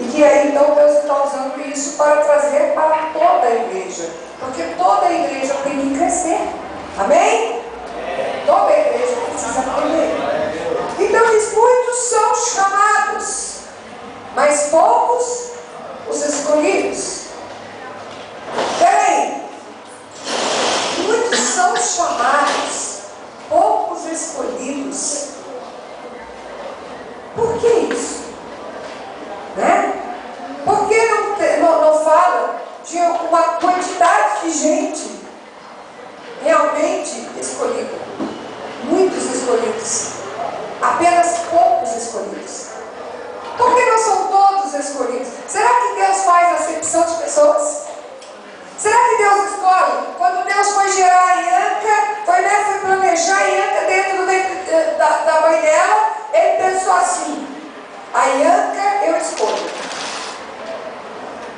E que aí então Deus está usando isso para trazer para toda a igreja. Porque toda a igreja tem que crescer. Amém? Toda a igreja precisa aprender. Então diz, muitos são chamados, mas poucos os escolhidos. Peraí. Muitos são chamados, poucos escolhidos. Por que isso? Né? Por que não fala de uma quantidade de gente realmente escolhida? Muitos escolhidos, apenas poucos escolhidos. Por que não são todos escolhidos? Será que Deus faz acepção de pessoas? Será que Deus escolhe? Quando Deus foi gerar a Ianca, foi planejar a Ianca dentro do ventre da mãe dela, ele pensou assim: a Ianca eu escolho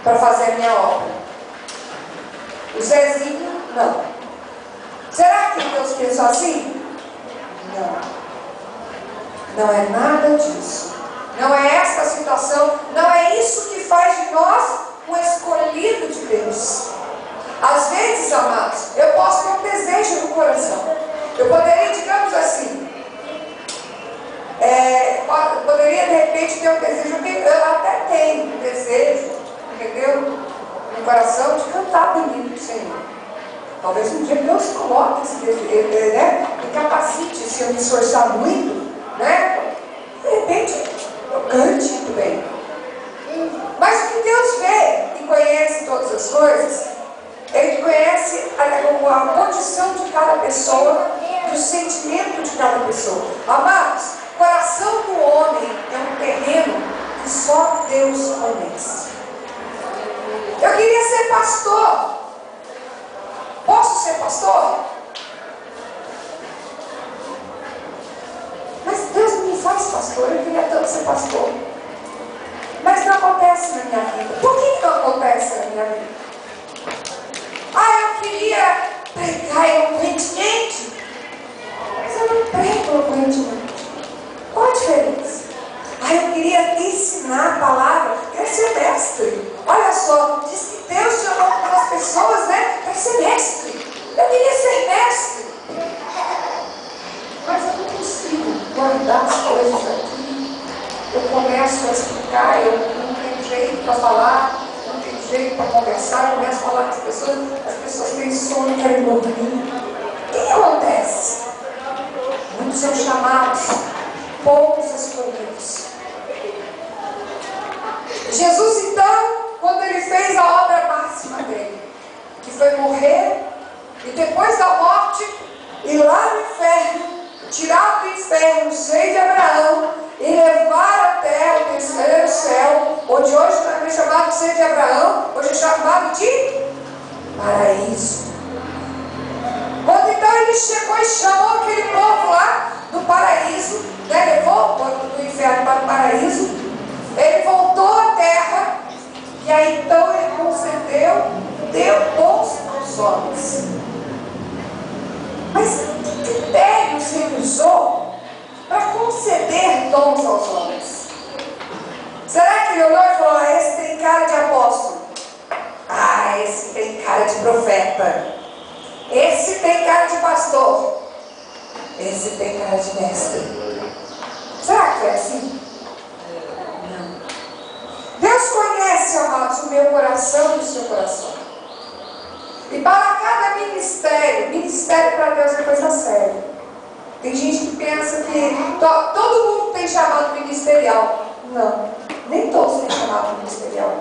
para fazer a minha obra. O Zezinho, não. Será que Deus pensou assim? Não. Não é nada disso. Não é essa a situação. Não é isso que faz de nós um escolhido de Deus. Às vezes, amados, eu posso ter um desejo no coração. Eu poderia, digamos assim, poderia de repente ter um desejo, eu até tenho um desejo, entendeu? No coração de cantar bonito para o Senhor. Talvez um dia Deus coloque esse desejo, né? Me capacite, se eu me esforçar muito, né? De repente eu cante muito bem. Mas o que Deus vê e conhece todas as coisas, Ele conhece a condição de cada pessoa, o sentimento de cada pessoa. Amados, o coração do homem é um terreno que só Deus conhece. Eu queria ser pastor. Posso ser pastor? Mas Deus me faz pastor. Eu queria tanto ser pastor. Mas não acontece na minha vida. Por que não acontece na minha vida? Eu queria pregar eloquentemente. Mas eu não prego eloquentemente. Qual a diferença? Eu queria ensinar a palavra. Eu queria ser mestre. Olha só, diz que Deus chamou as pessoas, né, para ser mestre. Eu queria ser mestre. Mas eu não consigo guardar as coisas aqui. Eu começo a explicar, eu não tenho jeito para falar. Jeito para conversar, começa a falar com as pessoas têm sono, querem dormir. O que acontece? Muitos são chamados, poucos escolhidos. Jesus, então, quando ele fez a obra máxima dele, que foi morrer, e depois da morte, ir lá no inferno, tirar do inferno o seio de Abraão, e levar até o terceiro céu, onde hoje não é chamado de seio de Abraão, hoje é chamado de paraíso. Quando então ele chegou e chamou aquele povo lá do paraíso, né, levou do inferno para o paraíso, ele voltou à terra, e aí então ele concedeu, deu dons aos homens. Mas que critérios ele usou para conceder dons aos homens? Será que ele olhou e falou: esse tem cara de apóstolo, esse tem cara de profeta, esse tem cara de pastor, esse tem cara de mestre? Será que foi assim? Não. Deus conhece, amados, o meu coração e o seu coração. E para cada ministério para Deus é coisa séria. Tem gente que pensa que todo mundo tem chamado ministerial. Não, nem todos têm chamado ministerial.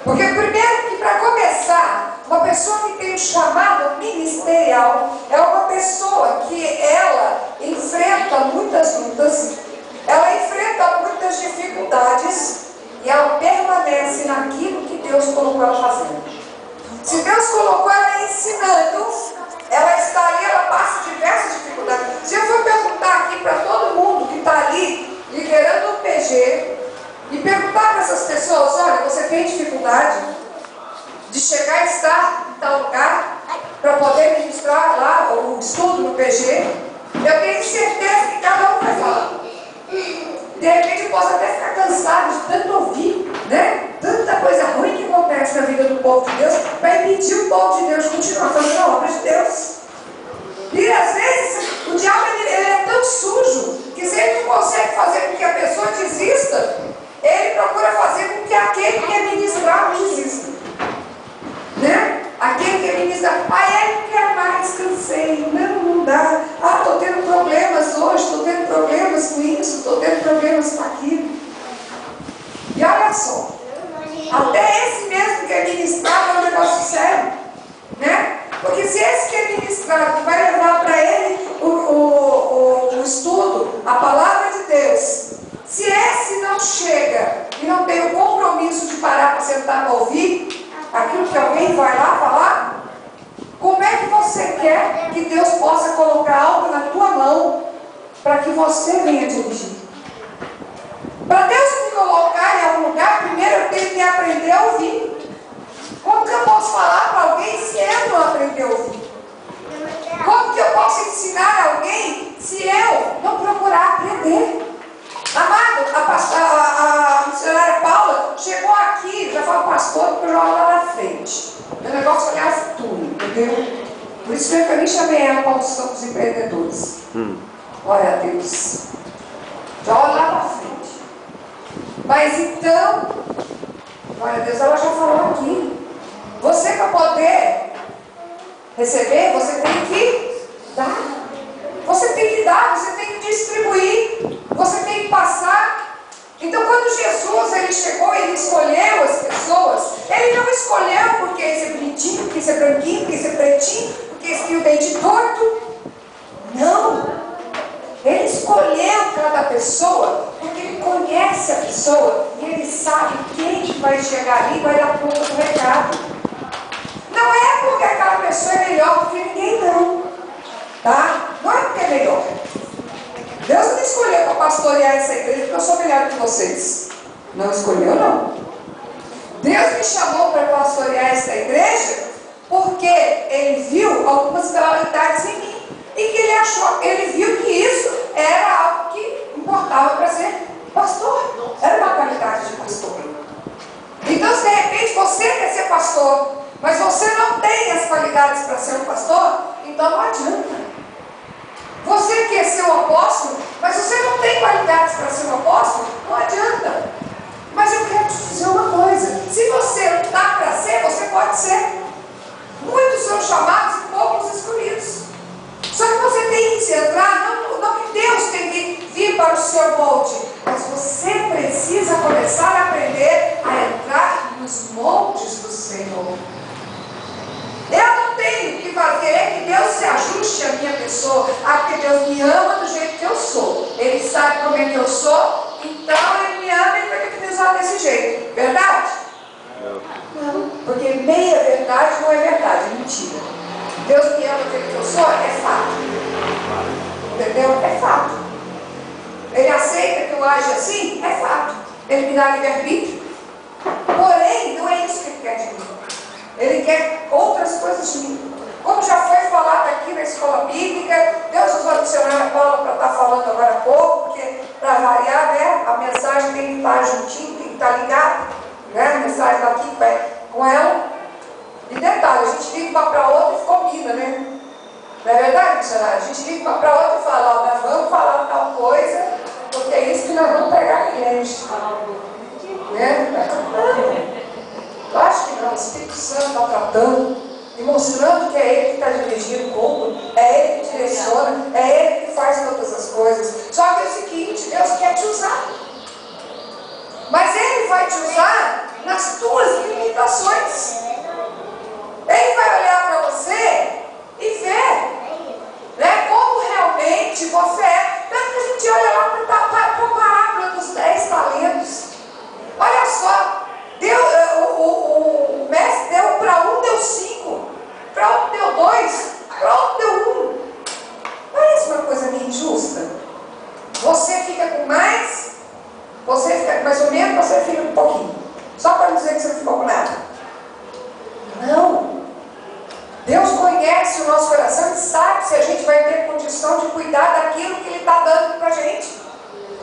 Porque primeiro que, para começar, uma pessoa que tem um chamado ministerial é uma pessoa que ela enfrenta muitas lutas, ela enfrenta muitas dificuldades e ela permanece naquilo que Deus colocou ela fazendo. Se Deus colocou ela ensinando, ela está ali, ela passa diversas dificuldades. Se eu for perguntar aqui para todo mundo que está ali liderando o PG e perguntar para essas pessoas: olha, você tem dificuldade de chegar e estar em tal lugar para poder ministrar lá o estudo no PG? Eu tenho certeza que cada um vai falar. De repente eu posso até ficar cansado de tanto ouvir, né? Olha só. Até esse mesmo que é ministrado é um negócio sério, né? Porque se esse que é ministrado vai levar para ele o estudo, a palavra de Deus, se esse não chega e não tem o compromisso de parar para sentar para ouvir aquilo que alguém vai lá falar, como é que você quer que Deus possa colocar algo na tua mão para que você venha dirigir? Para Deus me colocar em algum lugar, primeiro eu tenho que aprender a ouvir. Como que eu posso falar para alguém se eu não aprender a ouvir? Como que eu posso ensinar alguém se eu não procurar aprender? Amado, a missionária Paula chegou aqui, já foi pastor, porque eu jogo lá na frente. Meu negócio é olhar o futuro, entendeu? Por isso mesmo que eu nem chamei ela para os campos empreendedores. Glória a Deus. Já olha lá para frente. Mas então, glória a Deus, ela já falou aqui. Você, para poder receber, você tem que dar. Você tem que dar, você tem que distribuir, você tem que passar. Então, quando Jesus ele chegou e ele escolheu as pessoas, ele não escolheu porque esse é bonitinho, porque esse é branquinho, porque esse é pretinho, porque esse tem o dente torto. Não. Ele escolheu cada pessoa porque ele conhece a pessoa e ele sabe quem vai chegar ali e vai dar conta do recado. Não é porque aquela pessoa é melhor do que ninguém, não. Tá? Não é porque é melhor. Deus não escolheu para pastorear essa igreja porque eu sou melhor que vocês. Não escolheu, não. Deus me chamou para pastorear essa igreja porque ele viu algumas qualidades em mim. E que ele viu que isso era algo que importava para ser pastor. Era uma qualidade de pastor. Então, se de repente você quer ser pastor, mas você não tem as qualidades para ser um pastor, então não adianta. Você quer ser um apóstolo, mas você não tem qualidades para ser um apóstolo, não adianta. Mas eu quero te dizer uma coisa: se você não está para ser, você pode ser. Muitos são chamados e poucos escolhidos. Só que você tem que se entrar, não que Deus tem que vir para o seu molde, mas você precisa começar a aprender a entrar nos moldes do Senhor. Eu não tenho que querer que Deus se ajuste à minha pessoa, porque Deus me ama do jeito que eu sou. Ele sabe como é que eu sou, então Ele me ama e vai ter que me usar desse jeito. Verdade? Não, porque meia verdade não é verdade, é mentira. Deus me ama do jeito que eu sou, é fato. Entendeu? É fato. Ele aceita que eu age assim? É fato. Ele me dá livre-arbítrio. Porém, não é isso que Ele quer de mim. Ele quer outras coisas de mim. Como já foi falado aqui na escola bíblica, Deus usou a missionária Paula para estar falando agora há pouco, porque para variar, né, a mensagem tem que estar juntinho, tem que estar ligada, né, a mensagem está aqui com ela. E detalhe, a gente liga uma para outra e combina, né? Não é verdade, missionária? A gente liga uma para outra e fala, ó, nós vamos falar tal coisa, porque é isso que nós vamos pegar cliente. Né? Eu acho que não, o Espírito Santo está tratando e mostrando que é Ele que está dirigindo o culto, é Ele que direciona, é Ele que faz todas as coisas. Só que é o seguinte, Deus quer te usar. Mas Ele vai te usar nas tuas limitações. Ele vai olhar para você e ver, né, como realmente você é. Tanto que a gente olha lá para a parábola dos 10 talentos. Olha só, o mestre deu para um, deu 5, para outro deu 2, para outro deu 1. Parece uma coisa meio injusta. Você fica com mais, você fica com mais ou menos, você fica com um pouquinho. Só para dizer que você não ficou com nada. Não. Deus conhece o nosso coração e sabe se a gente vai ter condição de cuidar daquilo que Ele está dando para a gente.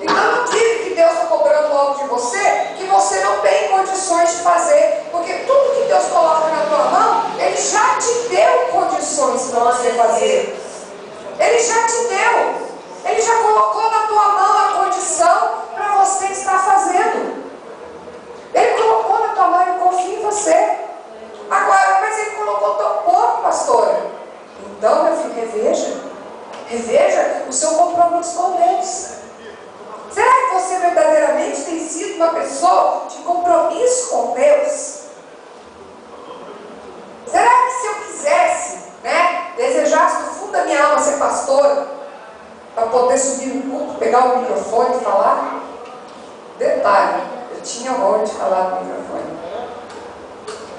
Então não diga que Deus está cobrando algo de você que você não tem condições de fazer, porque tudo que Deus coloca na tua mão, Ele já te deu condições para você fazer. Ele já te deu. Ele já colocou na tua mão a condição para você estar fazendo. Ele colocou na tua mão, Ele confia em você. Agora, mas Ele colocou tão pouco, pastora. Então, meu filho, reveja o seu compromisso com Deus. Será que você verdadeiramente tem sido uma pessoa falou de compromisso com Deus. Será que se eu quisesse, né, desejasse no fundo da minha alma ser pastora, para poder subir no culto, pegar o microfone e falar? Detalhe, eu tinha horror de falar no microfone.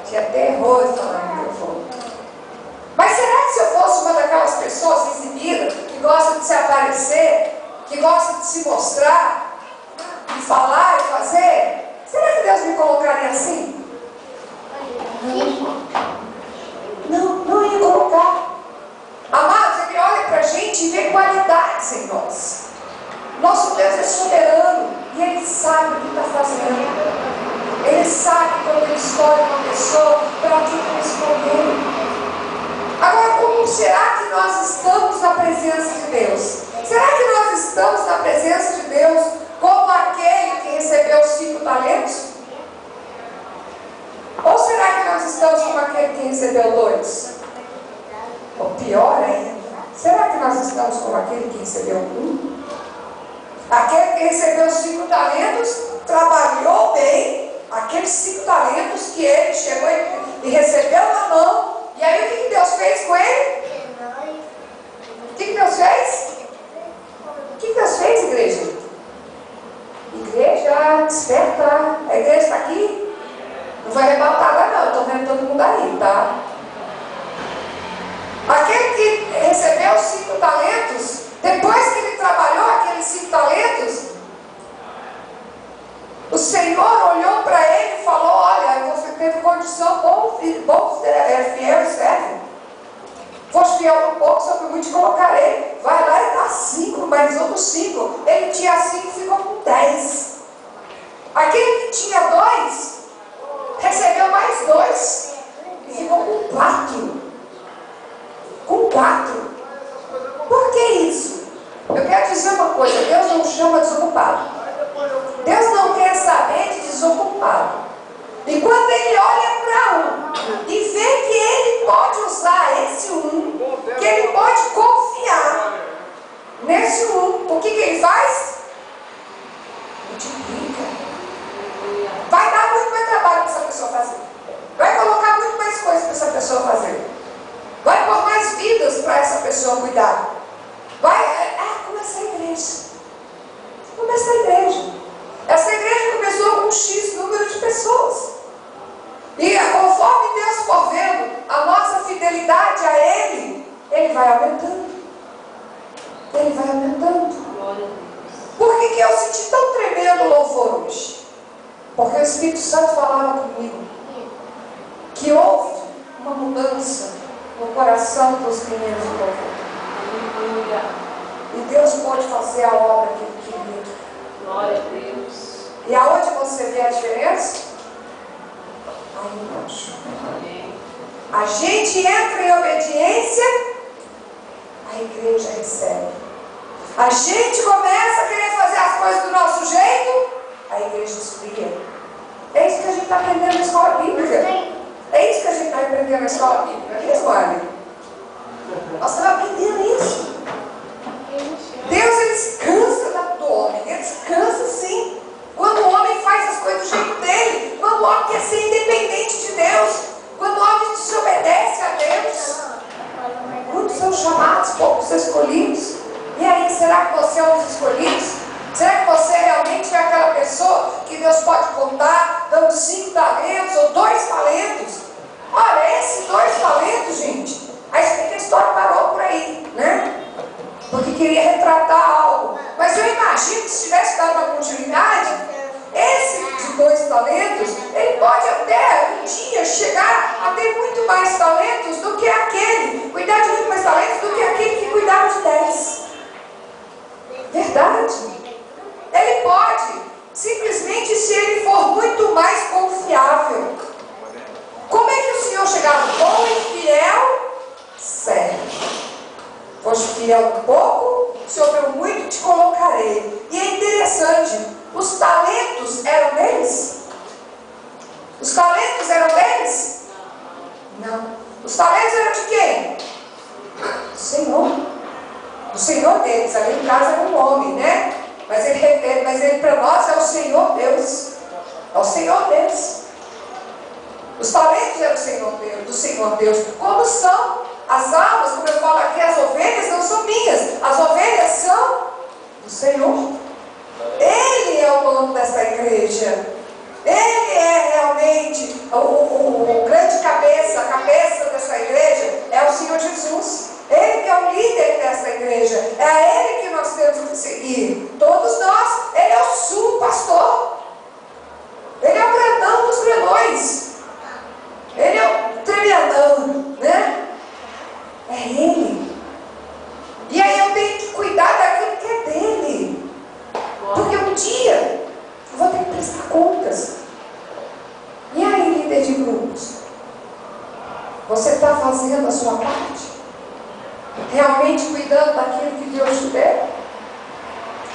Tinha terror de falar no microfone. Mas será que se eu fosse uma daquelas pessoas exibidas, que gosta de se aparecer, que gosta de se mostrar, de falar e fazer, será que Deus me colocaria assim? Não ia colocar. Amados, Ele olha para a gente e vê qualidades em nós. Nosso Deus é soberano e Ele sabe o que está fazendo. Ele sabe quando Ele escolhe uma pessoa para que Ele escolheu. Agora, como será que nós estamos na presença de Deus? Será que nós estamos na presença de Deus como aquele que recebeu os 5 talentos? Ou será que nós estamos como aquele que recebeu 2? Ou pior ainda, será que nós estamos como aquele que recebeu 1? Aquele que recebeu os 5 talentos trabalhou bem aqueles 5 talentos que ele chegou e recebeu na mão. E aí o que Deus fez com ele? O que Deus fez? O que Deus fez, igreja? Igreja, desperta. A igreja está aqui? Não foi arrebatada não, estou vendo todo mundo aí, tá? Aquele que recebeu os 5 talentos, depois que ele trabalhou aqueles 5 talentos, o Senhor olhou para ele e falou: olha, você teve condição, bom filho, bom fiel e servo. Foste fiel um pouco, sobre muito te colocarei. Vai lá e dá 5, mais outros 5. Ele tinha 5 e ficou com 10. Aquele que tinha 2, recebeu mais 2 e ficou com 4. Com 4. Por que isso? Eu quero dizer uma coisa: Deus não chama desocupado. Deus não quer saber de desocupado. E quando Ele olha para um e vê que Ele pode usar esse um, que Ele pode confiar nesse um, o que Ele faz? Multiplica. Vai dar muito mais trabalho para essa pessoa fazer. Vai colocar muito mais coisas para essa pessoa fazer. Vai pôr mais vidas para essa pessoa cuidar. Vai, começa a igreja. Começa a igreja. Essa igreja começou com um X número de pessoas. E conforme Deus for vendo a nossa fidelidade a Ele, Ele vai aumentando. Ele vai aumentando. Por que eu senti tão tremendo louvor hoje? Porque o Espírito Santo falava comigo que houve uma mudança no coração dos meninos do louvor. E Deus pode fazer a obra que Ele queria. Glória a Deus. E aonde você vê a diferença? Aí embaixo. A gente entra em obediência, a igreja recebe. A gente começa a querer fazer as coisas do nosso jeito, a igreja esfria. É isso que a gente está aprendendo na escola bíblica. É isso que a gente está aprendendo na escola bíblica. Não é mesmo, Ali? Nós estamos aprendendo isso. Deus, Ele descansa do homem. Ele descansa sim. Quando o homem faz as coisas do jeito dele. Quando o homem quer ser independente de Deus. Quando o homem desobedece a Deus. Muitos são chamados, poucos escolhidos. E aí, será que você é um dos escolhidos? Será que você realmente é aquela pessoa que Deus pode contar, dando 5 talentos ou 2 talentos? Olha, esses 2 talentos, gente, a história parou por aí, né? Porque queria retratar algo. Mas eu imagino que se tivesse dado uma continuidade, esse de 2 talentos, ele pode até um dia chegar a ter muito mais talentos do que aquele, cuidar de muito mais talentos do que aquele que cuidava de 10. Verdade. Ele pode, simplesmente se ele for muito mais confiável. Como é que o Senhor chegava? Bom e fiel servo. Foste fiel um pouco, sobre o muito te colocarei. E é interessante, os talentos eram deles? Os talentos eram deles? Não. Os talentos eram de quem? Do Senhor. Do Senhor deles. Ali no caso era um homem, né? Mas ele para nós é o Senhor Deus. É o Senhor Deus. Os talentos é do Senhor Deus. Como são as almas, como eu falo aqui, as ovelhas não são minhas. As ovelhas são do Senhor. Ele é o dono dessa igreja. Ele é realmente o grande cabeça, a cabeça dessa igreja é o Senhor Jesus. Ele que é o líder dessa igreja. É a Ele que nós temos que seguir. Todos nós. Ele é o sumo pastor. Ele é o grandão dos grandões. Ele é o tremendão, né? É Ele. E aí eu tenho que cuidar daquilo que é dele. Porque um dia eu vou ter que prestar contas. E aí, líder de grupos? Você está fazendo a sua parte? Realmente cuidando daquilo que Deus te deu?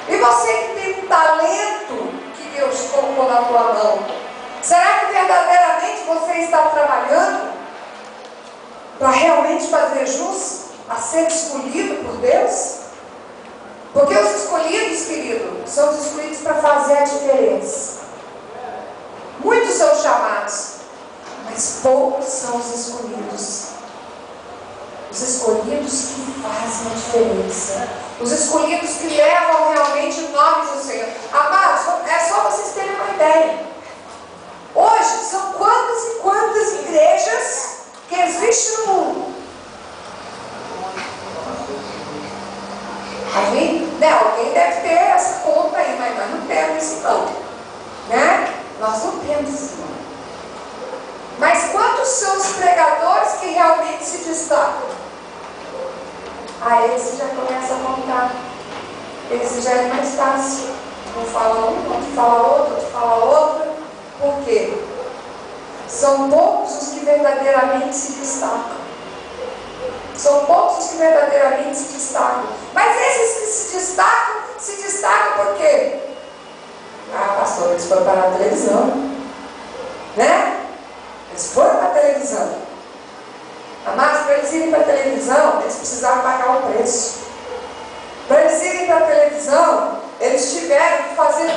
E você que tem um talento que Deus colocou na tua mão, será que verdadeiramente você está trabalhando para realmente fazer jus a ser escolhido por Deus? Porque os escolhidos, querido, são os escolhidos para fazer a diferença. Muitos são chamados, mas poucos são os escolhidos. Os escolhidos que fazem a diferença. Os escolhidos que levam realmente o nome do Senhor. Amados, é só vocês terem uma ideia. Hoje, são quantas e quantas igrejas que existem no mundo? A gente, né, alguém deve ter essa conta aí, mas nós não temos isso não. Né? Nós não temos isso não. Mas quantos são os pregadores que realmente se destacam? Aí você já começa a contar. Esse já é mais fácil. Um fala um, outro fala outro, outro fala outro. Por quê? São poucos os que verdadeiramente se destacam. São poucos os que verdadeiramente se destacam. Mas esses que se destacam por quê? Ah, pastor, eles foram para a televisão. Né? Eles foram para a televisão. Amados, para eles irem para a televisão, eles precisaram pagar o preço. Para eles irem para a televisão, eles tiveram que fazer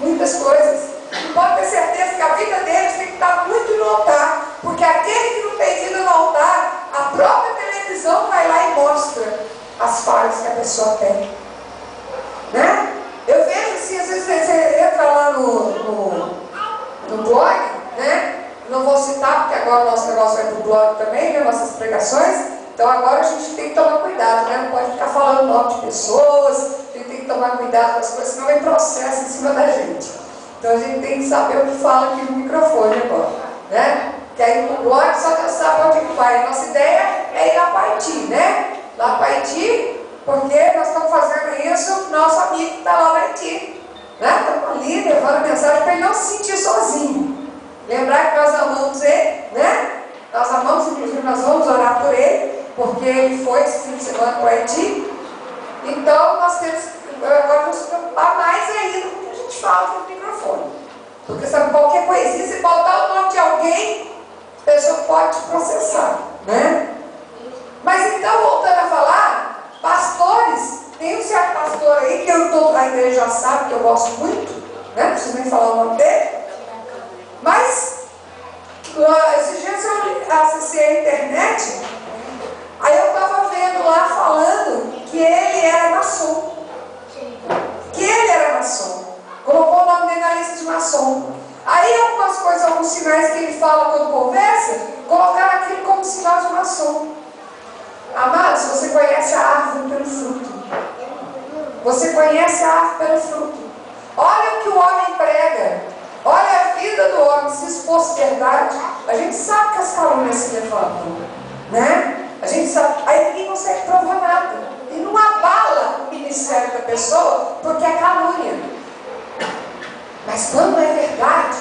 muitas coisas. E pode ter certeza que a vida deles tem que estar muito no altar. Porque aquele que não tem vida no altar, a própria televisão vai lá e mostra as falhas que a pessoa tem. Né? Eu vejo assim, às vezes você entra lá no blog, né? Não vou citar, porque agora o nosso negócio vai para o blog também, né? Nossas pregações. Então agora a gente tem que tomar cuidado, né? Não pode ficar falando nome de pessoas, a gente tem que tomar cuidado com as coisas, senão vem processo em cima da gente. Então a gente tem que saber o que fala aqui no microfone agora, né? Que aí no blog só Deus sabe onde que vai. Nossa ideia é ir lá para Haiti, né? Lá para Haiti, porque nós estamos fazendo isso, nosso amigo que está lá no Haiti. Né? Estamos ali levando mensagem para ele não se sentir sozinho. Lembrar que nós amamos ele, né? Nós amamos, inclusive nós vamos orar por ele, porque ele foi esse fim de semana para o Haiti. Então nós temos agora nos preocupar mais ainda com o que a gente fala no microfone. Porque sabe, qualquer coisinha, se botar o nome de alguém, a pessoa pode te processar, né? Mas então, voltando a falar, pastores, tem um certo pastor aí que a igreja já sabe que eu gosto muito, né? Não preciso nem falar o nome dele. Mas, esses dias eu acessei a internet, aí eu estava vendo lá falando que ele era maçom. Que ele era maçom. Colocou o nome dele na lista de maçom. Aí algumas coisas, alguns sinais que ele fala quando conversa, colocaram aquilo como sinal de maçom. Amados, você conhece a árvore pelo fruto. Você conhece a árvore pelo fruto. Olha o que o homem prega. Olha a vida do homem. Se isso fosse verdade, a gente sabe que as calúnias se levantam, né? A gente sabe. Aí ninguém consegue provar nada. E não abala o ministério da pessoa porque é calúnia. Mas quando é verdade,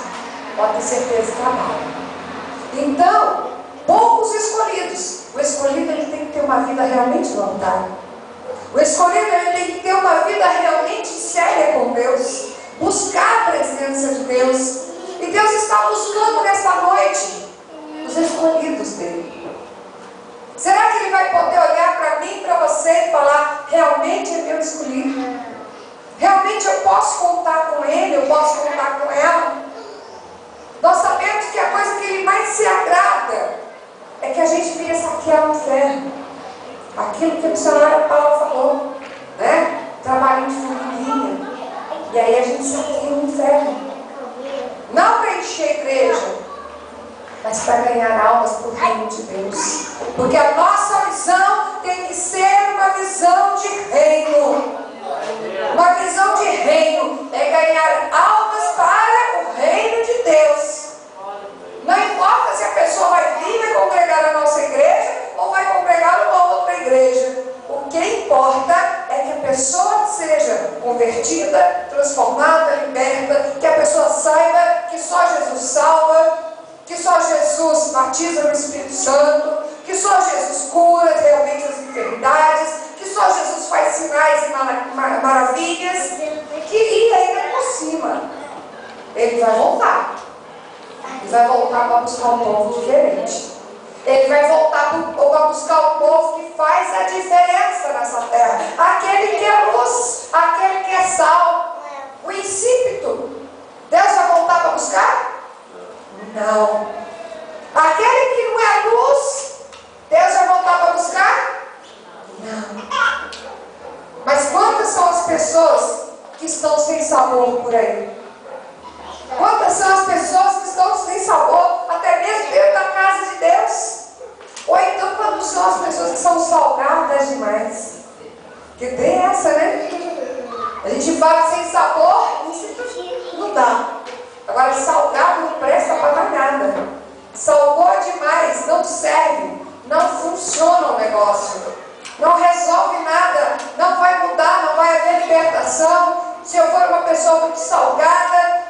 pode ter certeza que abala. Então, poucos escolhidos. O escolhido ele tem que ter uma vida realmente no altar. O escolhido ele tem que ter uma vida realmente séria com Deus. Buscar a presença de Deus. E Deus está buscando nesta noite os escolhidos dele. Será que ele vai poder olhar para mim, para você e falar, realmente é meu escolhido? Realmente eu posso contar com ele, eu posso contar com ela? gente viria saquear o inferno. Aquilo que a missionária Paula falou, né? Trabalhinho de formiguinha. E aí a gente saqueia o inferno. Não para encher a igreja, mas para ganhar almas para o reino de Deus. Porque a nossa visão tem que ser uma visão de reino. Uma visão de reino é ganhar almas para o reino de Deus. Não importa se a pessoa vai vir e vai congregar na nossa igreja ou vai congregar numa outra igreja. O que importa é que a pessoa seja convertida, transformada, liberta, que a pessoa saiba que só Jesus salva, que só Jesus batiza no Espírito Santo, que só Jesus cura realmente as enfermidades, que só Jesus faz sinais e maravilhas, que ainda por cima ele vai voltar. Ele vai voltar para buscar um povo diferente. Ele vai voltar para buscar um povo que faz a diferença nessa terra. Aquele que é luz, aquele que é sal, o insípido. Deus vai voltar para buscar? Não. Aquele que não é luz, Deus vai voltar para buscar? Não. Mas quantas são as pessoas que estão sem sabor por aí? Quantas são as pessoas que estão sem sabor, até mesmo dentro da casa de Deus? Ou então quando são as pessoas que são salgadas demais? Porque tem essa, né? A gente fala sem sabor, não dá. Agora salgado não presta para mais nada. Salgou demais, não serve, não funciona o negócio. Não resolve nada, não vai mudar, não vai haver libertação. Se eu for uma pessoa muito salgada,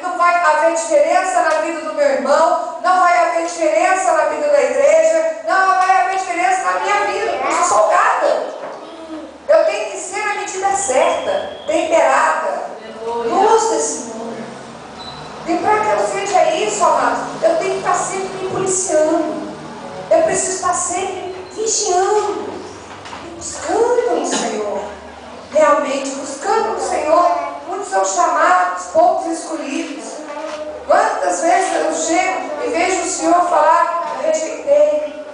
não vai haver diferença na vida do meu irmão, não vai haver diferença na vida da igreja, não vai haver diferença na minha vida, porque eu sou salgada. Eu tenho que ser na medida certa, temperada, luz desse mundo. E para que eu seja isso, amados, eu tenho que estar sempre me policiando. Eu preciso estar sempre vigiando, buscando no Senhor. Realmente, buscando no Senhor. Muitos são chamados, poucos escolhidos. Quantas vezes eu chego e vejo o Senhor falar, eu rejeitei.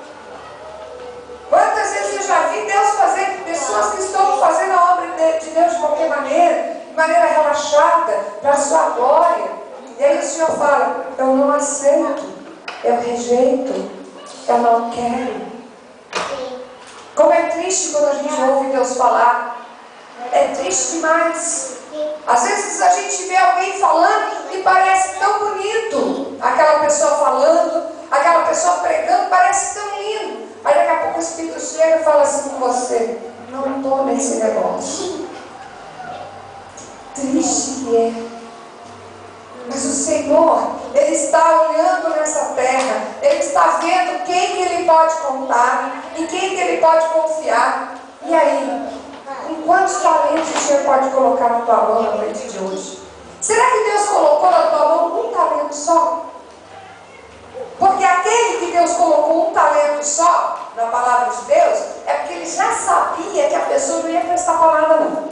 Quantas vezes eu já vi Deus fazer, pessoas que estão fazendo a obra de Deus de qualquer maneira, de maneira relaxada, para a sua glória. E aí o Senhor fala, eu não aceito, eu rejeito, eu não quero. Como é triste quando a gente ouve Deus falar. É triste demais. Às vezes a gente vê alguém falando e parece tão bonito. Aquela pessoa falando, aquela pessoa pregando, parece tão lindo. Aí daqui a pouco o Espírito chega e fala assim com você, não estou nesse negócio. Triste que é. Mas o Senhor, Ele está olhando nessa terra, Ele está vendo quem que Ele pode contar, em quem que Ele pode confiar. E aí, em quantos talentos o Senhor pode colocar na tua mão na noite de hoje? Será que Deus colocou na tua mão um talento só? Porque aquele que Deus colocou um talento só na palavra de Deus, é porque Ele já sabia que a pessoa não ia prestar para nada não.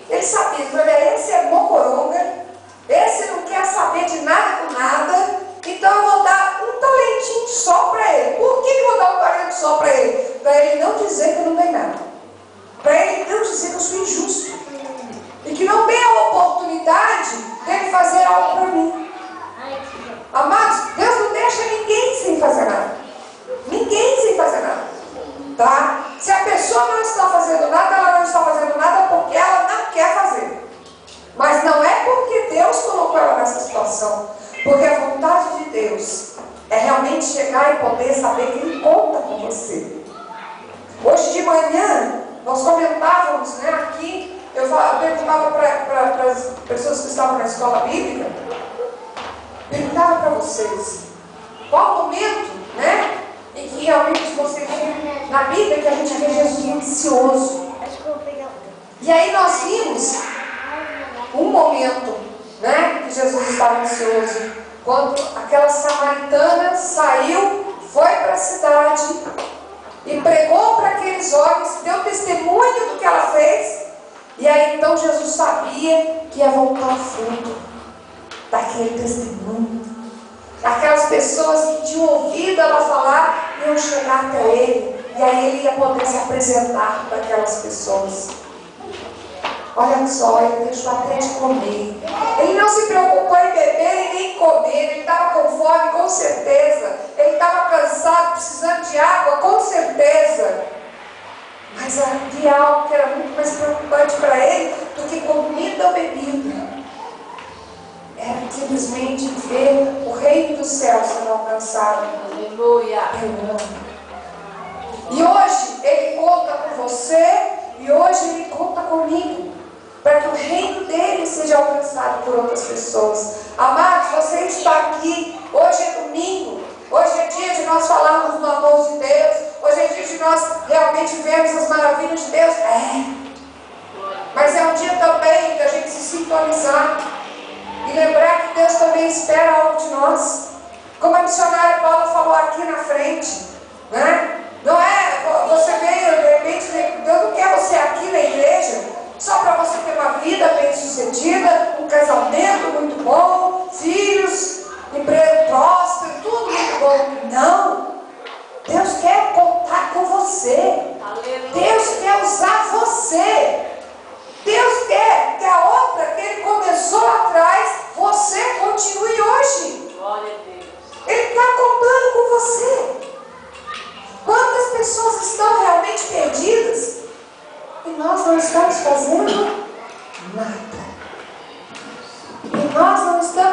Ele sabia, esse é mocoronga, esse não quer saber de nada com nada, então eu vou dar um talentinho só para ele. Por que eu vou dar um talento só para ele? Para ele não dizer que eu não tenho nada. Para ele não dizer que eu sou injusto. E que não tem a oportunidade dele fazer algo para mim. Amados, Deus não deixa ninguém sem fazer nada. Ninguém sem fazer nada. Tá? Se a pessoa não está fazendo nada, ela não está fazendo nada porque ela não quer fazer. Mas não é porque Deus colocou ela nessa situação. Porque a vontade de Deus é realmente chegar e poder saber que Ele conta com você. Hoje de manhã, nós comentávamos, né, aqui, eu perguntava para as pessoas que estavam na escola bíblica, perguntava para vocês, qual o momento, né, em que realmente vocês viram na Bíblia que a gente vê Jesus ansioso. E aí nós vimos um momento, né, que Jesus estava ansioso, quando aquela samaritana saiu, foi para a cidade e pregou para aqueles homens, deu testemunho do que ela fez, e aí então Jesus sabia que ia voltar ao fruto daquele testemunho. Aquelas pessoas que tinham ouvido ela falar, iam iam chegar até ele, e aí ele ia poder se apresentar para aquelas pessoas. Olha só, ele deixou até de comer. Ele não se preocupou em beber e nem comer. Ele estava com fome, com certeza. Ele estava cansado, precisando de água, com certeza. Mas havia algo que era muito mais preocupante para ele do que comida ou bebida. Era simplesmente ver o reino dos céus sendo alcançado. Aleluia. E hoje ele conta com você, e hoje ele conta comigo, para que o reino dele seja alcançado por outras pessoas. Amados, você está aqui, hoje é domingo, hoje é dia de nós falarmos do amor de Deus, hoje é dia de nós realmente vermos as maravilhas de Deus. Mas é um dia também da gente se sintonizar e lembrar que Deus também espera algo de nós. Como a missionária Paula falou aqui na frente, né? Não é, você veio, de repente, Deus não quer você aqui na igreja só para você ter uma vida bem sucedida, um casamento muito bom, filhos, emprego próspero, tudo muito bom. Não! Deus quer contar com você. Deus quer usar você. Deus quer que a obra que Ele começou atrás, você continue hoje. Glória a Deus. Ele está contando com você. Quantas pessoas estão realmente perdidas e nós não estamos fazendo nada? E nós não estamos